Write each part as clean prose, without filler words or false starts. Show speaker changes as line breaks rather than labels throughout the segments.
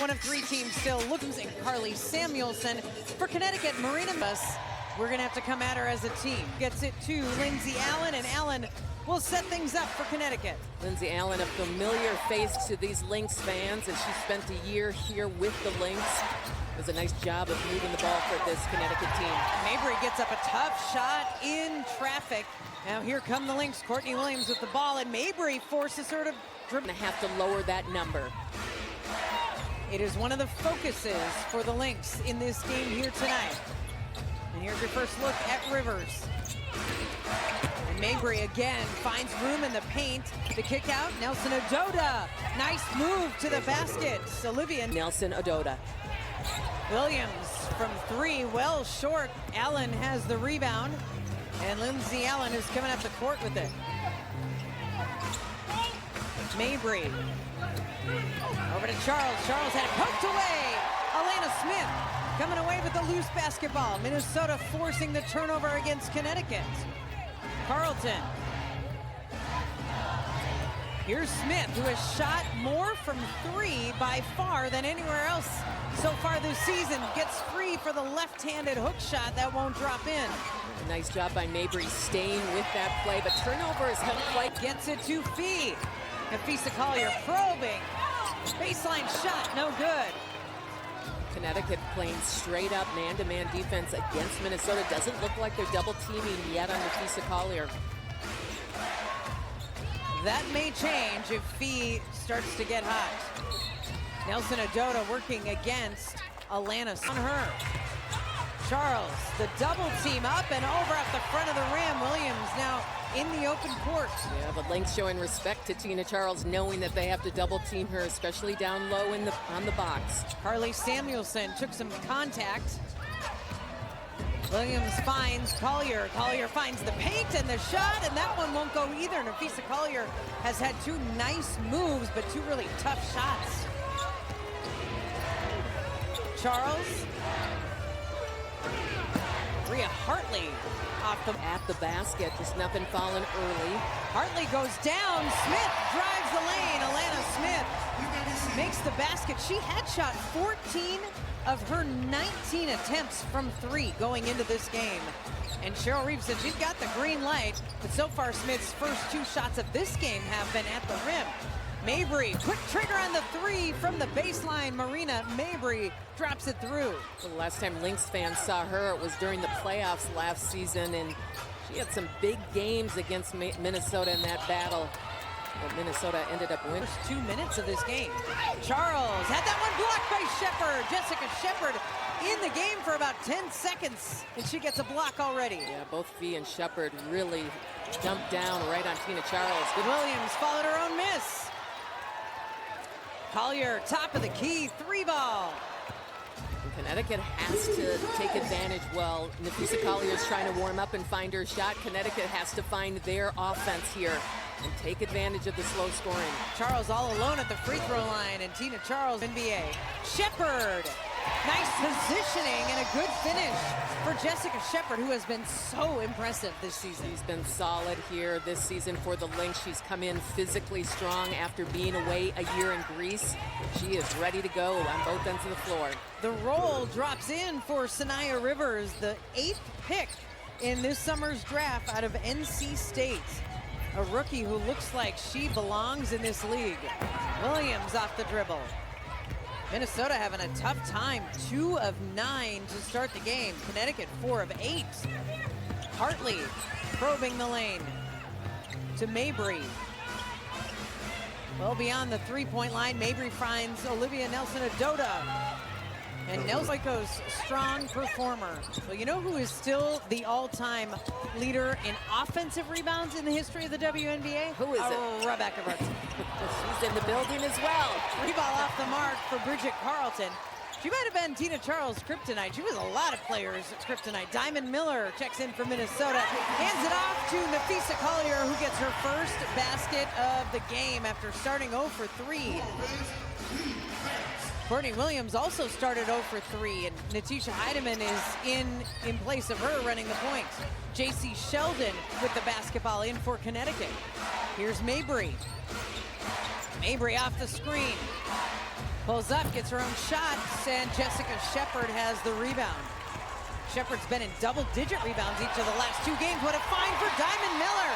one of three teams still looking, and Carly Samuelson. For Connecticut, Marina Bus, we're going to have to come at her as a team. Gets it to Lindsay Allen, and Allen will set things up for Connecticut.
Lindsay Allen, a familiar face to these Lynx fans, as she spent a year here with the Lynx. It was a nice job of moving the ball for this Connecticut team.
Mabry gets up a tough shot in traffic. Now here come the Lynx. Courtney Williams with the ball, and Mabry forces her to dribble.
Gonna have to lower that number.
It is one of the focuses for the Lynx in this game here tonight. And here's your first look at Rivers. And Mabry again finds room in the paint. The kick out, Nelson Ododa. Nice move to the basket. Olivia
Nelson Ododa.
Williams from three, well short. Allen has the rebound. And Lindsay Allen is coming up the court with it. Mabry. Over to Charles. Charles had it poked away. Elena Smith coming away with the loose basketball. Minnesota forcing the turnover against Connecticut. Carlton. Here's Smith, who has shot more from three by far than anywhere else so far this season. Gets free for the left-handed hook shot that won't drop in.
Nice job by Mabry staying with that play, but turnovers haven't quite.
Gets it to Fee. Nafisa Collier probing. Baseline shot, no good.
Connecticut playing straight up man-to-man defense against Minnesota. Doesn't look like they're double teaming yet on Nafisa Collier.
That may change if Fee starts to get hot. Nelson Ododa working against Alanis on her. Charles, the double team up and over at the front of the rim. Williams now in the open court.
Yeah, but Lynx showing respect to Tina Charles, knowing that they have to double team her, especially down low on the box.
Carly Samuelson took some contact. Williams finds Collier. Collier finds the paint and the shot, and that one won't go either. Nafisa Collier has had two nice moves, but two really tough shots. Charles. Rhea Hartley at the basket, just nothing falling early. Hartley goes down, Smith drives the lane. Alana Smith makes the basket. She had shot 14 of her 19 attempts from three going into this game. And Cheryl Reeves said she's got the green light, but so far Smith's first two shots of this game have been at the rim. Mabry, quick trigger on the three from the baseline. Marina Mabry drops it through.
The last time Lynx fans saw her, it was during the playoffs last season, and she had some big games against Minnesota in that battle. But Minnesota ended up winning.
First 2 minutes of this game. Charles had that one blocked by Shepard. Jessica Shepard in the game for about 10 seconds, and she gets a block already.
Yeah, both Fee and Shepard really jumped down right on Tina Charles.
But Williams followed her own miss. Collier, top of the key, three ball.
And Connecticut has to take advantage. Well, Nafisa Collier is trying to warm up and find her shot. Connecticut has to find their offense here and take advantage of the slow scoring.
Charles all alone at the free throw line, and Tina Charles, NBA. Shepard, nice positioning and a good finish for Jessica Shepard, who has been so impressive this season.
She's been solid here this season for the Lynx. She's come in physically strong after being away a year in Greece. She is ready to go on both ends of the floor.
The roll drops in for Sanaya Rivers, the 8th pick in this summer's draft out of NC State. A rookie who looks like she belongs in this league. Williams off the dribble. Minnesota having a tough time. 2 of 9 to start the game. Connecticut 4 of 8. Hartley probing the lane to Mabry. Well beyond the three-point line, Mabry finds Olivia Nelson Ododa. And Nelson goes strong performer. Well, you know who is still the all-time leader in offensive rebounds in the history of the WNBA?
Who is it?
Rebecca Brunson.
She's in the building as well.
Three ball off the mark for Bridget Carlton. She might have been Tina Charles' kryptonite. She was a lot of players' kryptonite. Diamond Miller checks in for Minnesota. Hands it off to Nafisa Collier, who gets her first basket of the game after starting 0 for 3. Courtney Williams also started 0 for 3, and Natisha Heidemann is in place of her running the point. J.C. Sheldon with the basketball in for Connecticut. Here's Mabry. Mabry off the screen. Pulls up, gets her own shots, and Jessica Shepard has the rebound. Shepard's been in double-digit rebounds each of the last 2 games. What a find for Diamond Miller.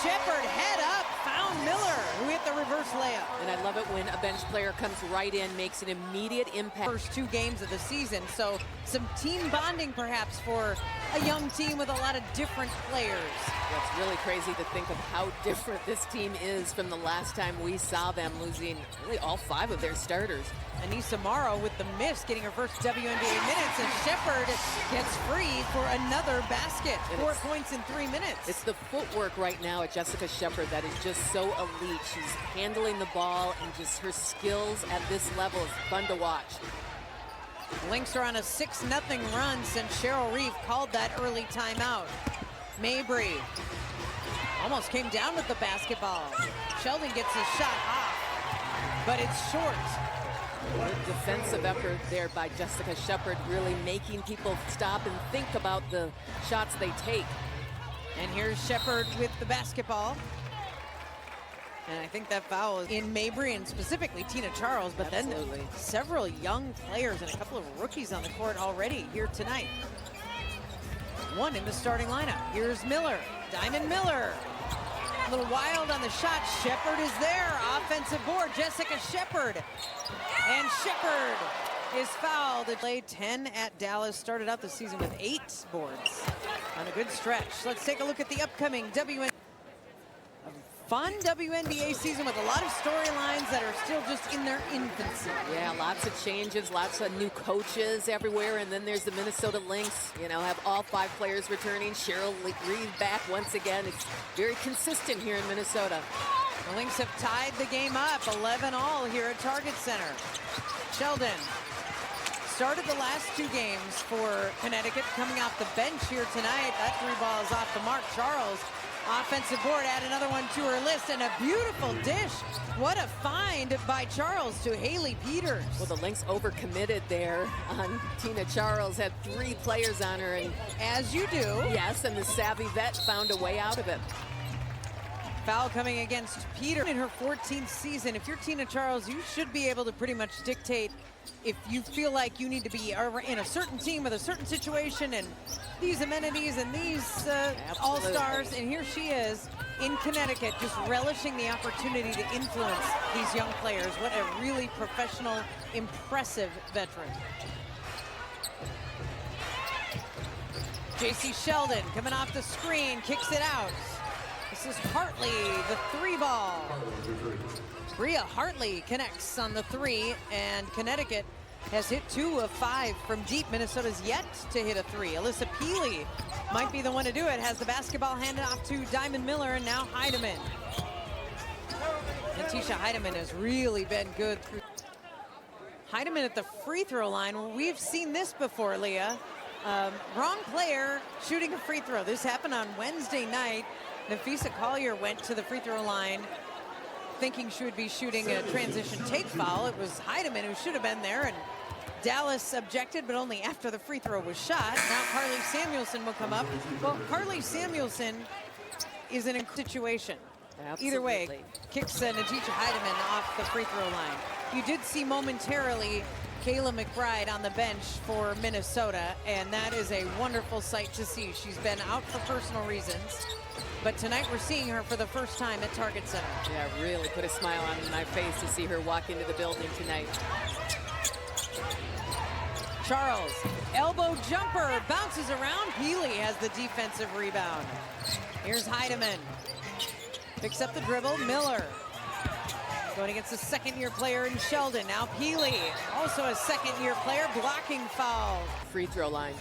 Shepard head up, found Miller, who hit the reverse layup.
And I love it when a bench player comes right in, makes an immediate impact.
First 2 games of the season, so some team bonding perhaps for a young team with a lot of different players.
It's really crazy to think of how different this team is from the last time we saw them, losing really all 5 of their starters.
Anissa Morrow with the miss, getting her first WNBA minutes, and Shepard gets free for another basket. 4 points in 3 minutes.
It's the footwork right now at Jessica Shepard that is just so elite. She's handling the ball, and just her skills at this level is fun to watch.
Lynx are on a 6-0 run since Cheryl Reeve called that early timeout. Mabry almost came down with the basketball. Sheldon gets his shot off, but it's short.
Good defensive effort there by Jessica Shepard, really making people stop and think about the shots they take.
And here's Shepard with the basketball. And I think that foul is in Mabry and specifically Tina Charles, but
Absolutely.
Then several young players and a couple of rookies on the court already here tonight. One in the starting lineup. Here's Miller, Diamond Miller. A little wild on the shot. Shepard is there. Offensive board, Jessica Shepard. And Shepard is fouled. It played 10 at Dallas. Started out the season with 8 boards on a good stretch. Let's take a look at the upcoming fun WNBA season with a lot of storylines that are still just in their infancy.
Yeah, lots of changes, lots of new coaches everywhere, and then there's the Minnesota Lynx, you know, have all 5 players returning. Cheryl Reeve back once again. It's very consistent here in Minnesota.
The Lynx have tied the game up, 11-all here at Target Center. Sheldon started the last 2 games for Connecticut, coming off the bench here tonight. That 3 ball is off the mark. Charles, offensive board, add another one to her list, and a beautiful dish. What a find by Charles to Haley Peters.
Well, the Lynx overcommitted there on Tina Charles, had 3 players on her, and
as you do.
Yes, and the savvy vet found a way out of it.
Foul coming against Peter in her 14th season. If you're Tina Charles, you should be able to pretty much dictate if you feel like you need to be in a certain team with a certain situation and these amenities and these all-stars. And here she is in Connecticut, just relishing the opportunity to influence these young players. What a really professional, impressive veteran. JC Sheldon coming off the screen, kicks it out. This is Hartley, the 3 ball. Bria Hartley connects on the 3, and Connecticut has hit 2 of 5 from deep. Minnesota's yet to hit a 3. Alyssa Peely might be the one to do it. Has the basketball handed off to Diamond Miller, and now Heidemann. And Tisha Heidemann has really been good. Heidemann at the free throw line. Well, we've seen this before, Leah. Wrong player shooting a free throw. This happened on Wednesday night. Nafisa Collier went to the free throw line thinking she would be shooting a transition take foul. It was Heidemann who should have been there, and Dallas objected, but only after the free throw was shot. Now Carly Samuelson will come up. Well, Carly Samuelson is in a situation.
Absolutely.
Either way, kicks Natisha Heidemann off the free throw line. You did see momentarily Kayla McBride on the bench for Minnesota, and that is a wonderful sight to see. She's been out for personal reasons, but tonight we're seeing her for the first time at Target Center.
Yeah, really put a smile on my face to see her walk into the building tonight.
Charles, elbow jumper, bounces around. Healy has the defensive rebound. Here's Heidemann. Picks up the dribble, Miller. Going against a second-year player in Sheldon. Now Peely, also a second-year player, blocking foul.
Free throw line.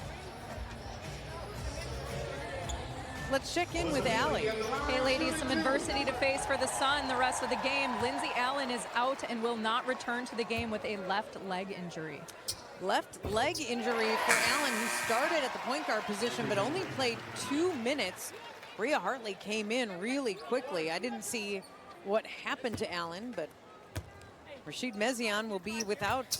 Let's check in with Allie.
Hey, ladies, some adversity to face for the Sun the rest of the game. Lindsay Allen is out and will not return to the game with a left leg injury.
Left leg injury for Allen, who started at the point guard position but only played 2 minutes. Bria Hartley came in really quickly. I didn't see what happened to Allen, but Rashid Mezian will be without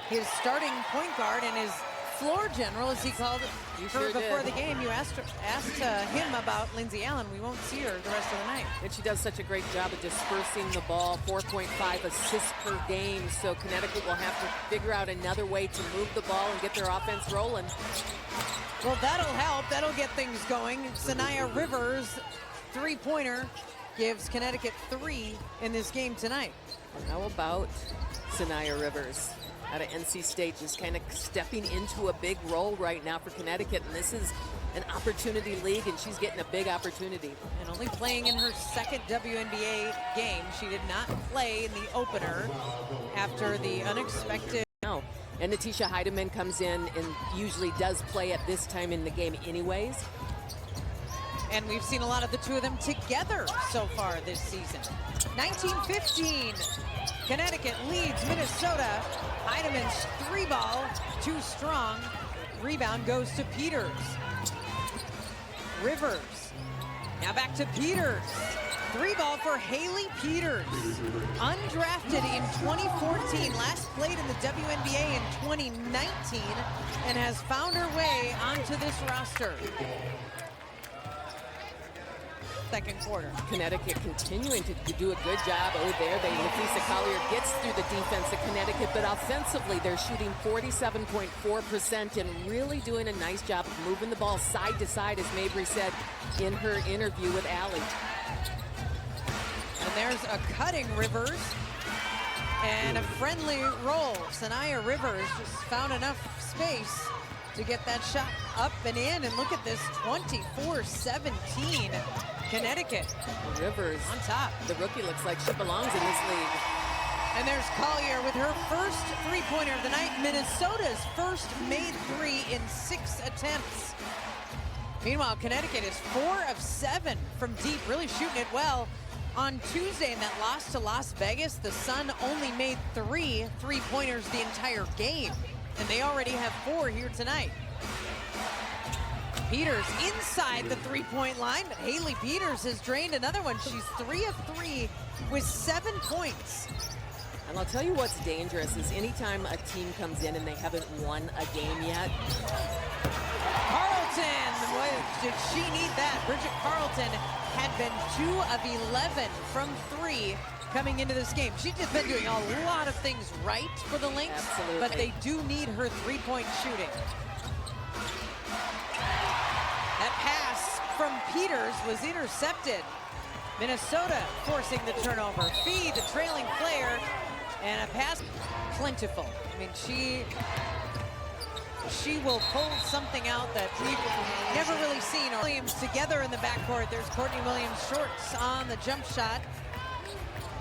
his starting point guard and his floor general, as he called it.
You
her
sure
before
did.
the game. You asked him about Lindsay Allen. We won't see her the rest of the night.
And she does such a great job of dispersing the ball, 4.5 assists per game. So Connecticut will have to figure out another way to move the ball and get their offense rolling.
Well, that'll help. That'll get things going. Sanaya Rivers, three-pointer, gives Connecticut 3 in this game tonight.
How about Sanaya Rivers out of NC State, just kind of stepping into a big role right now for Connecticut, and this is an opportunity league, and she's getting a big opportunity.
And only playing in her second WNBA game. She did not play in the opener after the unexpected.
No. And Natisha Heidemann comes in and usually does play at this time in the game anyways.
And we've seen a lot of the two of them together so far this season. 19-15, Connecticut leads Minnesota. Heidemann's three ball, too strong. Rebound goes to Peters. Rivers, now back to Peters. Three ball for Haley Peters. Undrafted in 2014, last played in the WNBA in 2019, and has found her way onto this roster. Second quarter.
Connecticut continuing to do a good job. Oh, there Nafisa Collier gets through the defense of Connecticut, but offensively they're shooting 47.4% and really doing a nice job of moving the ball side to side, as Mabry said in her interview with Allie.
And there's a cutting Rivers and a friendly roll. Sanaya Rivers just found enough space to get that shot up and in. And look at this, 24-17. Connecticut
Rivers
on top.
The rookie looks like she belongs in this league.
And there's Collier with her first three-pointer of the night. Minnesota's first made three in 6 attempts. Meanwhile, Connecticut is 4 of 7 from deep, really shooting it well. On Tuesday in that loss to Las Vegas, the Sun only made 3 three-pointers the entire game. And they already have 4 here tonight. Peters inside the three-point line, but Haley Peters has drained another one. She's 3 of 3 with 7 points.
And I'll tell you what's dangerous is anytime a team comes in and they haven't won a game yet.
Carlton, boy, did she need that. Bridget Carlton had been 2 of 11 from 3 coming into this game. She's just been doing a lot of things right for the Lynx.
Absolutely.
But they do need her three-point shooting. That pass from Peters was intercepted. Minnesota forcing the turnover. Feed the trailing player, and a pass plentiful. I mean, she will pull something out that we've never really seen. Williams together in the backcourt. There's Courtney Williams shorts on the jump shot.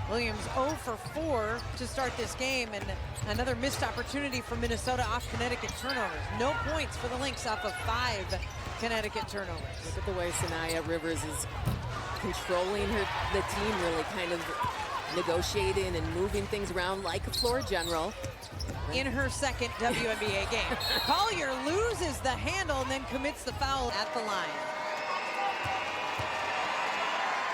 Williams 0 for 4 to start this game, and another missed opportunity for Minnesota off Connecticut turnovers. No points for the Lynx off of 5 Connecticut turnovers.
Look at the way Sanaya Rivers is controlling the team, really kind of negotiating and moving things around like a floor general.
In her second WNBA game. Collier loses the handle and then commits the foul at the line.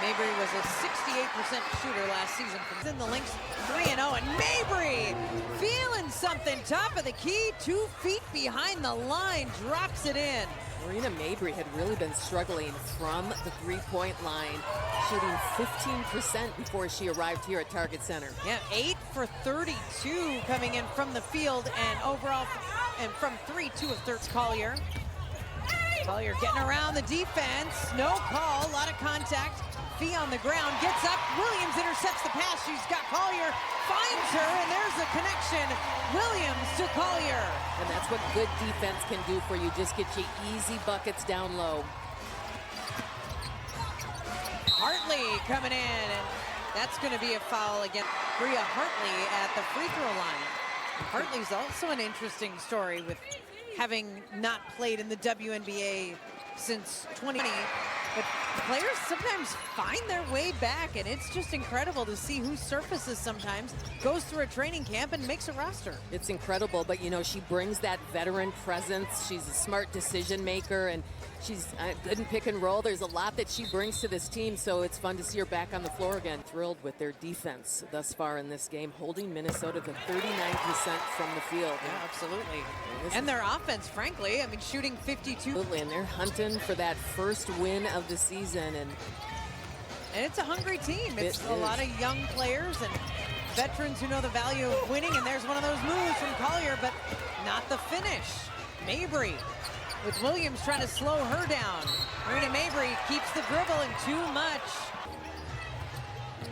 Mabry was a 68% shooter last season. In the Lynx 3-0, and Mabry feeling something. Top of the key, 2 feet behind the line, drops it in.
Marina Mabry had really been struggling from the three-point line, shooting 15% before she arrived here at Target Center.
Yeah, 8 for 32 coming in from the field, and overall, and from 3, 2 of 13. Collier. Collier getting around the defense. No call, a lot of contact. Fee on the ground, gets up. Williams intercepts the pass. She's got Collier, finds her, and there's a connection. Williams to Collier.
And that's what good defense can do for you. Just get you easy buckets down low.
Hartley coming in, and that's going to be a foul against Bria Hartley at the free throw line. Hartley's also an interesting story with having not played in the WNBA since 2020, but Players sometimes find their way back, and it's just incredible to see who surfaces sometimes, goes through a training camp and makes a roster.
It's incredible, but you know, she brings that veteran presence. She's a smart decision maker, and she's good in pick and roll. There's a lot that she brings to this team, so it's fun to see her back on the floor again. Thrilled with their defense thus far in this game, holding Minnesota to 39% from the field.
Yeah, absolutely. And their offense, frankly, I mean, shooting 52.
Absolutely, and they're hunting for that first win of the season. And
it's a hungry team. It's a lot of young players and veterans who know the value of winning, and there's one of those moves from Collier, but not the finish. Mabry with Williams trying to slow her down. Marina Mabry keeps the dribble and too much.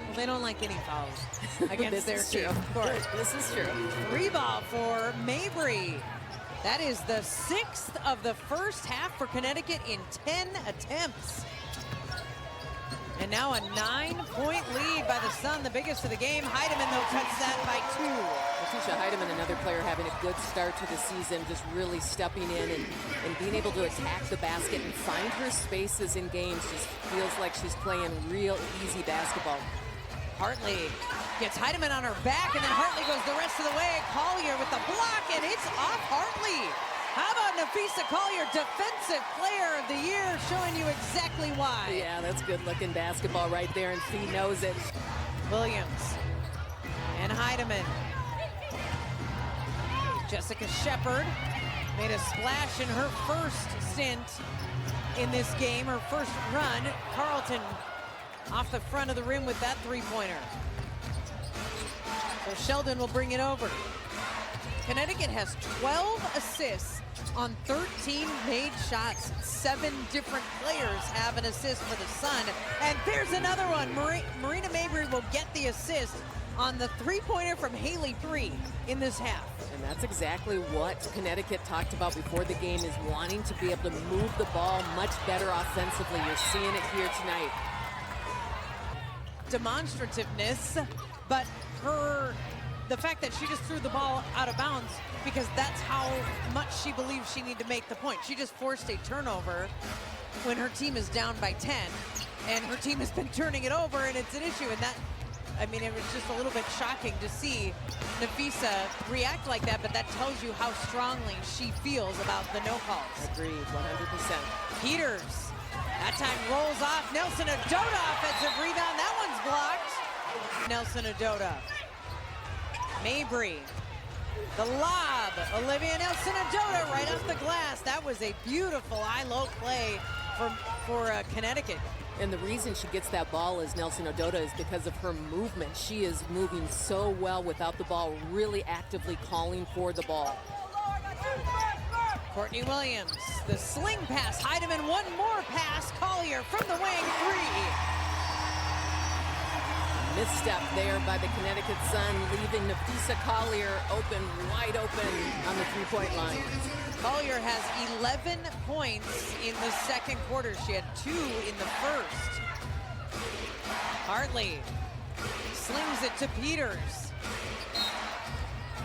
Well, they don't like any fouls against their team, of course.
This is true.
3-ball for Mabry. That is the 6th of the first half for Connecticut in 10 attempts. And now a 9-point lead by the Sun, the biggest of the game. Heidemann, though, cuts that by 2.
Letitia Heidemann, another player having a good start to the season, just really stepping in and being able to attack the basket and find her spaces in games. Just feels like she's playing real easy basketball.
Hartley gets Heidemann on her back, and then Hartley goes the rest of the way. Collier with the block, and it's off Hartley. How about Napheesa Collier, Defensive Player of the Year, showing you exactly why.
Yeah, that's good-looking basketball right there, and Fee knows it.
Williams and Heidemann. Jessica Shepard made a splash in her first stint in this game, her first run. Carlton off the front of the rim with that three-pointer. So Sheldon will bring it over. Connecticut has 12 assists on 13 made shots. 7 different players have an assist for the Sun. And there's another one. Marina Mabry will get the assist on the three-pointer from Haley 3 in this half.
And that's exactly what Connecticut talked about before the game, is wanting to be able to move the ball much better offensively. You're seeing it here tonight.
Demonstrativeness, but the fact that she just threw the ball out of bounds because that's how much she believes she needed to make the point. She just forced a turnover when her team is down by 10, and her team has been turning it over, and it's an issue. And that, I mean, it was just a little bit shocking to see Napheesa react like that, but that tells you how strongly she feels about the no calls.
Agreed, 100%.
Peters, that time rolls off. Nelson Adota, offensive rebound. That one's blocked. Nelson Adota. Mabry, the lob. Olivia Nelson Adota right off the glass. That was a beautiful high-low play for Connecticut.
And the reason she gets that ball as Nelson Adota is because of her movement. She is moving so well without the ball, really actively calling for the ball.
Courtney Williams, the sling pass. Heidemann, one more pass. Collier from the wing, 3.
Misstep there by the Connecticut Sun, leaving Napheesa Collier wide open on the three-point line.
Collier has 11 points in the second quarter. She had 2 in the first. Hartley slings it to Peters.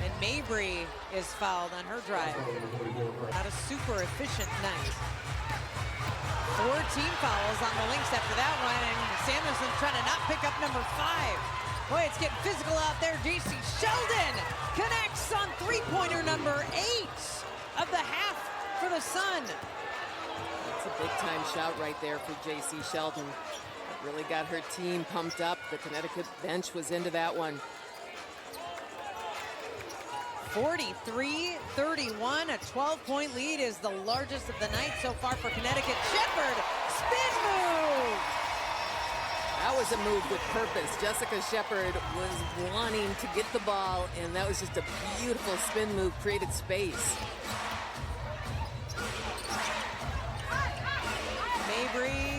And Mabry is fouled on her drive. Not a super efficient night. 4 team fouls on the Lynx after that one, and Samuelson's trying to not pick up number 5. Boy, it's getting physical out there. J.C. Sheldon connects on three-pointer number 8 of the half for the Sun.
That's a big-time shout right there for J.C. Sheldon. It really got her team pumped up. The Connecticut bench was into that one.
43-31, a 12-point lead is the largest of the night so far for Connecticut. Shepard, spin move!
That was a move with purpose. Jessica Shepard was wanting to get the ball, and that was just a beautiful spin move, created space.
Mabry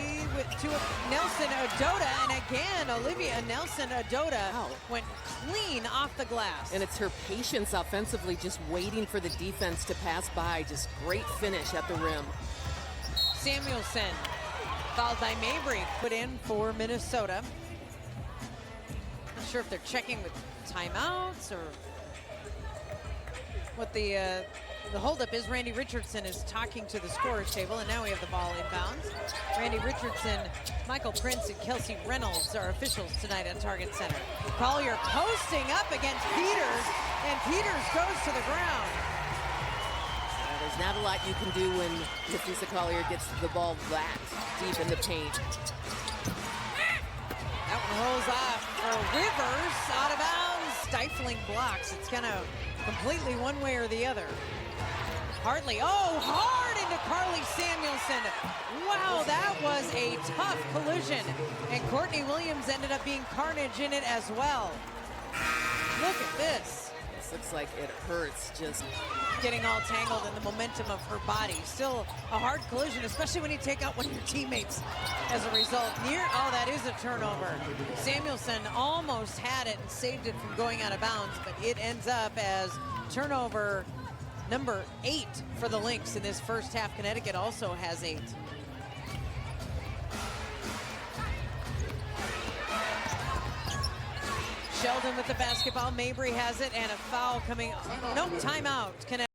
to Nelson Adota, and again, Olivia Nelson Adota went clean off the glass.
And it's her patience offensively, just waiting for the defense to pass by. Just great finish at the rim.
Samuelson, fouled by Mabry, put in for Minnesota. Not sure if they're checking with timeouts or what the The holdup is Randy Richardson is talking to the scorer's table, and now we have the ball inbounds. Randy Richardson, Michael Prince, and Kelsey Reynolds are officials tonight at Target Center. Collier posting up against Peters, and Peters goes to the ground.
There's not a lot you can do when Lisa Collier gets the ball that deep in the paint.
That one rolls off for Rivers, out of bounds, stifling blocks. It's kind of completely one way or the other. Hartley, oh, hard into Carly Samuelson. Wow, that was a tough collision. And Courtney Williams ended up being carnage in it as well. Look at this.
This looks like it hurts, just
getting all tangled in the momentum of her body. Still a hard collision, especially when you take out one of your teammates as a result. Oh, that is a turnover. Samuelson almost had it and saved it from going out of bounds, but it ends up as turnover number 8 for the Lynx in this first half. Connecticut also has 8. Sheldon with the basketball. Mabry has it, and a foul coming. Nope, timeout. Connecticut.